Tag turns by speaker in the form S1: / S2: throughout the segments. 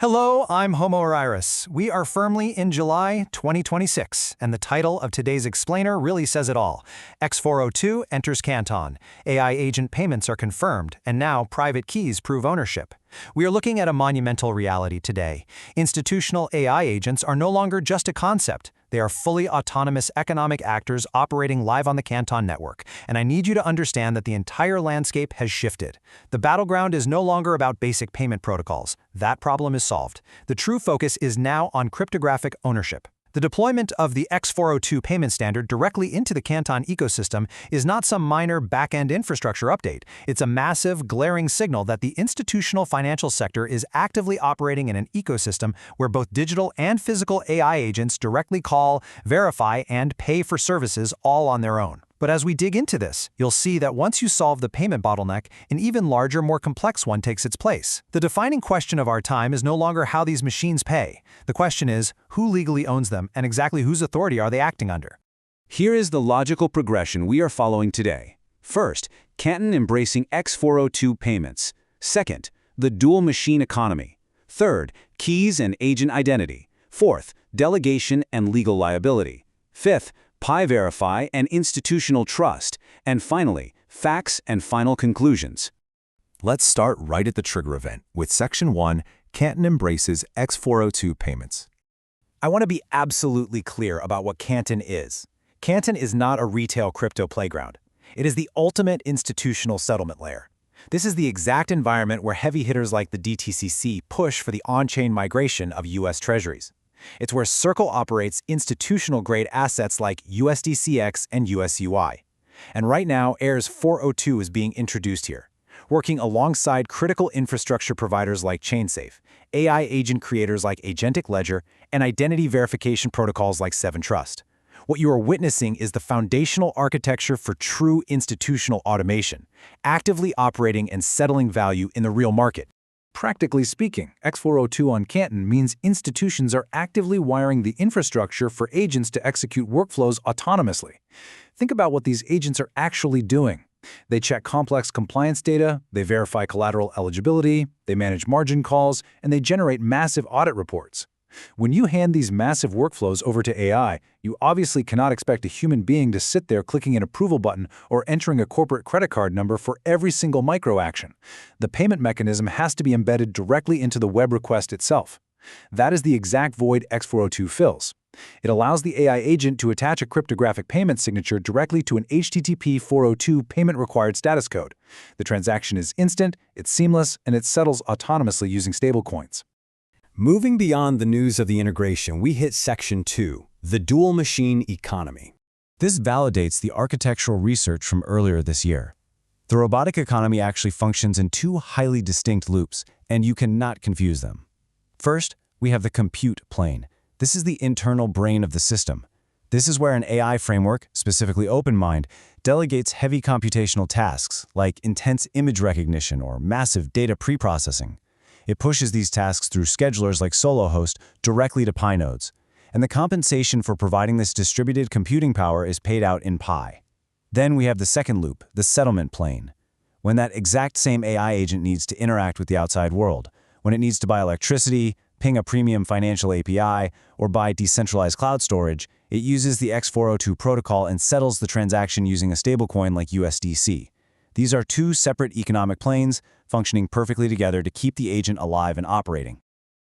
S1: Hello, I'm HomoArrosor. We are firmly in July 2026, and the title of today's explainer really says it all. X402 enters Canton. AI agent payments are confirmed, and now private keys prove ownership. We are looking at a monumental reality today. Institutional AI agents are no longer just a concept. They are fully autonomous economic actors operating live on the Canton network, and I need you to understand that the entire landscape has shifted. The battleground is no longer about basic payment protocols. That problem is solved. The true focus is now on cryptographic ownership. The deployment of the X402 payment standard directly into the Canton ecosystem is not some minor back-end infrastructure update. It's a massive, glaring signal that the institutional financial sector is actively operating in an ecosystem where both digital and physical AI agents directly call, verify, and pay for services all on their own. But as we dig into this, you'll see that once you solve the payment bottleneck, an even larger, more complex one takes its place. The defining question of our time is no longer how these machines pay. The question is, who legally owns them and exactly whose authority are they acting under?
S2: Here is the logical progression we are following today. First, Canton embracing X402 payments. Second, the dual machine economy. Third, keys and agent identity. Fourth, delegation and legal liability. Fifth, Pi verify and institutional trust, and finally, facts and final conclusions.
S3: Let's start right at the trigger event with Section 1, Canton embraces X402 payments.
S1: I want to be absolutely clear about what Canton is. Canton is not a retail crypto playground. It is the ultimate institutional settlement layer. This is the exact environment where heavy hitters like the DTCC push for the on-chain migration of U.S. treasuries. It's where Circle operates institutional-grade assets like USDCX and USUI. And right now, AIR's 402 is being introduced here, working alongside critical infrastructure providers like ChainSafe, AI agent creators like Agentic Ledger, and identity verification protocols like 7Trust. What you are witnessing is the foundational architecture for true institutional automation, actively operating and settling value in the real market.
S4: Practically speaking, X402 on Canton means institutions are actively wiring the infrastructure for agents to execute workflows autonomously. Think about what these agents are actually doing. They check complex compliance data, they verify collateral eligibility, they manage margin calls, and they generate massive audit reports. When you hand these massive workflows over to AI, you obviously cannot expect a human being to sit there clicking an approval button or entering a corporate credit card number for every single micro-action. The payment mechanism has to be embedded directly into the web request itself. That is the exact void X402 fills. It allows the AI agent to attach a cryptographic payment signature directly to an HTTP 402 payment required status code. The transaction is instant, it's seamless, and it settles autonomously using stablecoins.
S3: Moving beyond the news of the integration, we hit Section 2, the dual machine economy. This validates the architectural research from earlier this year. The robotic economy actually functions in two highly distinct loops, and you cannot confuse them. First, we have the compute plane. This is the internal brain of the system. This is where an AI framework, specifically OpenMind, delegates heavy computational tasks like intense image recognition or massive data preprocessing. It pushes these tasks through schedulers like Solohost directly to Pi nodes, and the compensation for providing this distributed computing power is paid out in Pi. Then we have the second loop, the settlement plane. When that exact same AI agent needs to interact with the outside world, when it needs to buy electricity, ping a premium financial API, or buy decentralized cloud storage, it uses the X402 protocol and settles the transaction using a stablecoin like USDC. These are two separate economic planes functioning perfectly together to keep the agent alive and operating.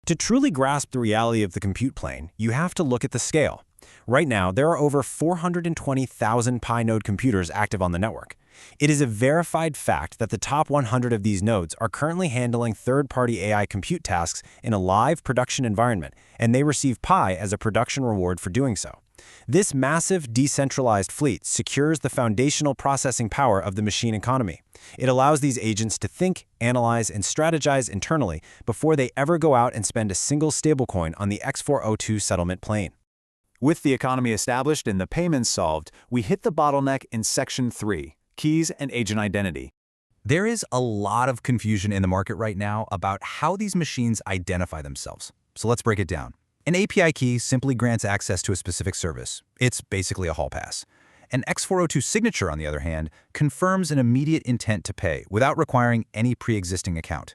S3: To truly grasp the reality of the compute plane, you have to look at the scale. Right now, there are over 420,000 Pi node computers active on the network. It is a verified fact that the top 100 of these nodes are currently handling third-party AI compute tasks in a live production environment, and they receive Pi as a production reward for doing so. This massive, decentralized fleet secures the foundational processing power of the machine economy. It allows these agents to think, analyze, and strategize internally before they ever go out and spend a single stablecoin on the X402 settlement plane.
S4: With the economy established and the payments solved, we hit the bottleneck in Section 3, keys and agent identity.
S5: There is a lot of confusion in the market right now about how these machines identify themselves. So let's break it down. An API key simply grants access to a specific service. It's basically a hall pass. An X402 signature, on the other hand, confirms an immediate intent to pay without requiring any pre-existing account.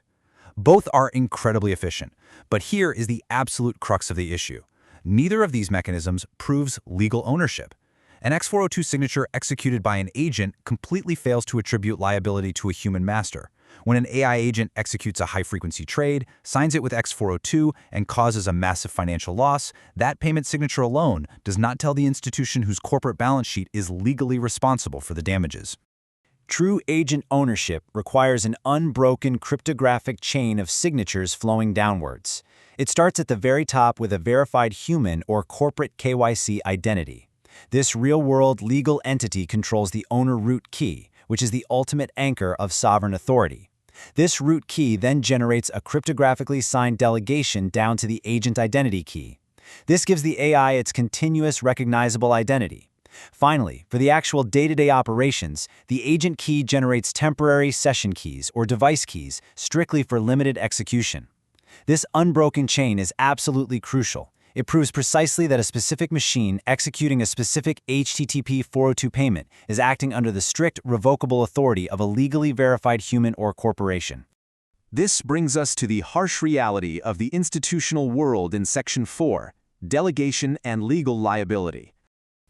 S5: Both are incredibly efficient, but here is the absolute crux of the issue. Neither of these mechanisms proves legal ownership. An x402 signature executed by an agent completely fails to attribute liability to a human master. When an AI agent executes a high-frequency trade, signs it with x402, and causes a massive financial loss, that payment signature alone does not tell the institution whose corporate balance sheet is legally responsible for the damages.
S3: True agent ownership requires an unbroken cryptographic chain of signatures flowing downwards. It starts at the very top with a verified human or corporate KYC identity. This real-world legal entity controls the owner root key, which is the ultimate anchor of sovereign authority. This root key then generates a cryptographically signed delegation down to the agent identity key. This gives the AI its continuous recognizable identity. Finally, for the actual day-to-day operations, the agent key generates temporary session keys or device keys strictly for limited execution. This unbroken chain is absolutely crucial. It proves precisely that a specific machine executing a specific HTTP 402 payment is acting under the strict, revocable authority of a legally verified human or corporation.
S2: This brings us to the harsh reality of the institutional world in Section 4, Delegation and Legal Liability.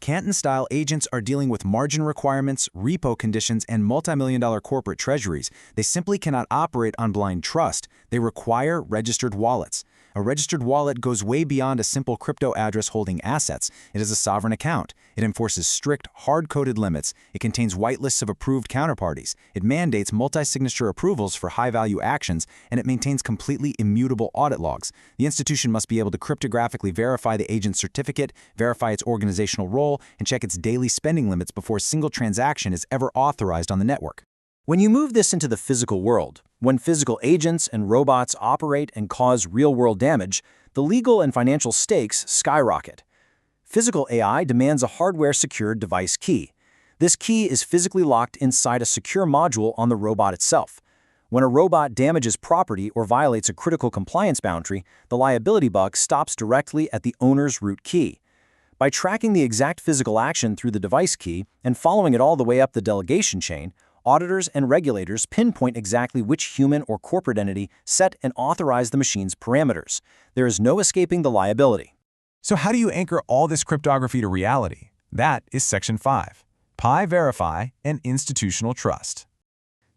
S4: Canton-style agents are dealing with margin requirements, repo conditions, and multi-million-dollar corporate treasuries. They simply cannot operate on blind trust. They require registered wallets. A registered wallet goes way beyond a simple crypto address holding assets. It is a sovereign account. It enforces strict, hard-coded limits. It contains whitelists of approved counterparties. It mandates multi-signature approvals for high-value actions, and it maintains completely immutable audit logs. The institution must be able to cryptographically verify the agent's certificate, verify its organizational role, and check its daily spending limits before a single transaction is ever authorized on the network.
S3: When you move this into the physical world, when physical agents and robots operate and cause real-world damage, the legal and financial stakes skyrocket. Physical AI demands a hardware-secured device key. This key is physically locked inside a secure module on the robot itself. When a robot damages property or violates a critical compliance boundary, the liability buck stops directly at the owner's root key. By tracking the exact physical action through the device key and following it all the way up the delegation chain, auditors and regulators pinpoint exactly which human or corporate entity set and authorize the machine's parameters. There is no escaping the liability.
S4: So how do you anchor all this cryptography to reality? That is Section 5, Pi Verify and Institutional Trust.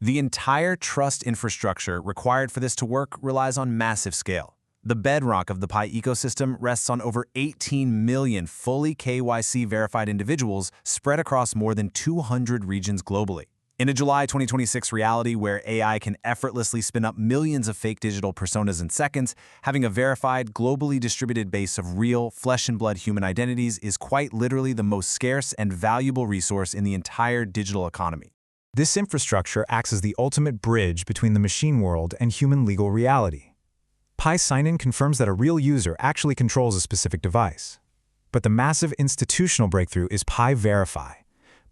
S5: The entire trust infrastructure required for this to work relies on massive scale. The bedrock of the Pi ecosystem rests on over 18 million fully KYC-verified individuals spread across more than 200 regions globally. In a July 2026 reality where AI can effortlessly spin up millions of fake digital personas in seconds, having a verified, globally distributed base of real, flesh-and-blood human identities is quite literally the most scarce and valuable resource in the entire digital economy.
S4: This infrastructure acts as the ultimate bridge between the machine world and human legal reality. Pi sign-in confirms that a real user actually controls a specific device. But the massive institutional breakthrough is Pi Verify.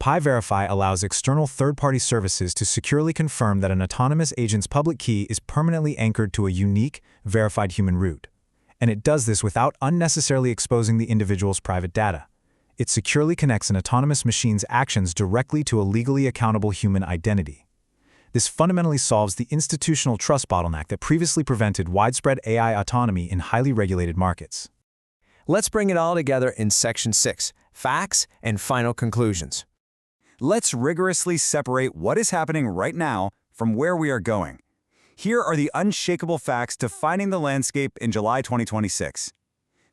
S4: Pi Verify allows external third-party services to securely confirm that an autonomous agent's public key is permanently anchored to a unique, verified human root. And it does this without unnecessarily exposing the individual's private data. It securely connects an autonomous machine's actions directly to a legally accountable human identity. This fundamentally solves the institutional trust bottleneck that previously prevented widespread AI autonomy in highly regulated markets.
S6: Let's bring it all together in Section 6, Facts and Final Conclusions.
S5: Let's rigorously separate what is happening right now from where we are going. Here are the unshakable facts defining the landscape in July 2026.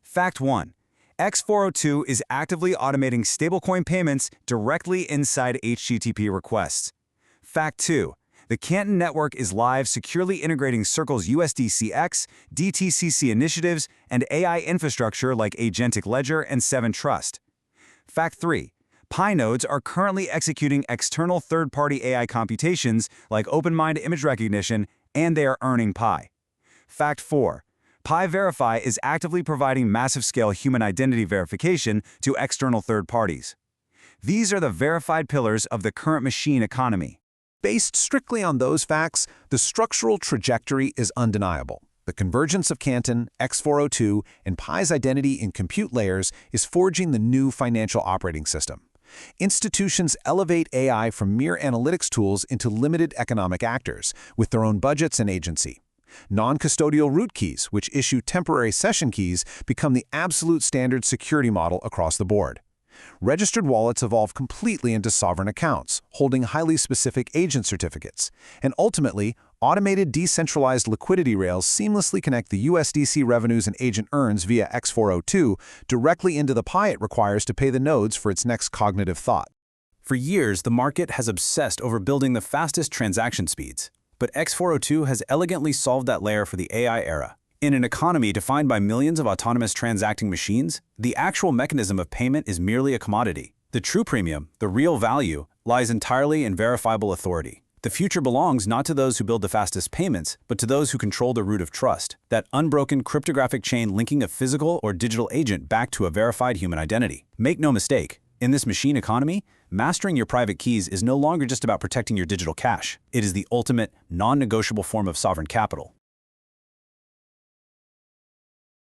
S5: Fact 1. X402 is actively automating stablecoin payments directly inside HTTP requests. Fact 2. The Canton network is live securely integrating Circle's USDCX, DTCC initiatives, and AI infrastructure like Agentic Ledger and 7 Trust. Fact 3. Pi nodes are currently executing external third-party AI computations like OpenMind image recognition, and they are earning Pi. Fact 4. Pi Verify is actively providing massive-scale human identity verification to external third parties. These are the verified pillars of the current machine economy.
S2: Based strictly on those facts, the structural trajectory is undeniable. The convergence of Canton, x402, and Pi's identity in compute layers is forging the new financial operating system. Institutions elevate AI from mere analytics tools into limited economic actors with their own budgets and agency.
S7: Non-custodial root keys, which issue temporary session keys, become the absolute standard security model across the board. Registered wallets evolve completely into sovereign accounts, holding highly specific agent certificates. And ultimately, automated decentralized liquidity rails seamlessly connect the USDC revenues an agent earns via x402 directly into the Pi it requires to pay the nodes for its next cognitive thought.
S3: For years, the market has obsessed over building the fastest transaction speeds. But x402 has elegantly solved that layer for the AI era. In an economy defined by millions of autonomous transacting machines, the actual mechanism of payment is merely a commodity. The true premium, the real value, lies entirely in verifiable authority. The future belongs not to those who build the fastest payments, but to those who control the root of trust, that unbroken cryptographic chain linking a physical or digital agent back to a verified human identity. Make no mistake, in this machine economy, mastering your private keys is no longer just about protecting your digital cash. It is the ultimate, non-negotiable form of sovereign capital.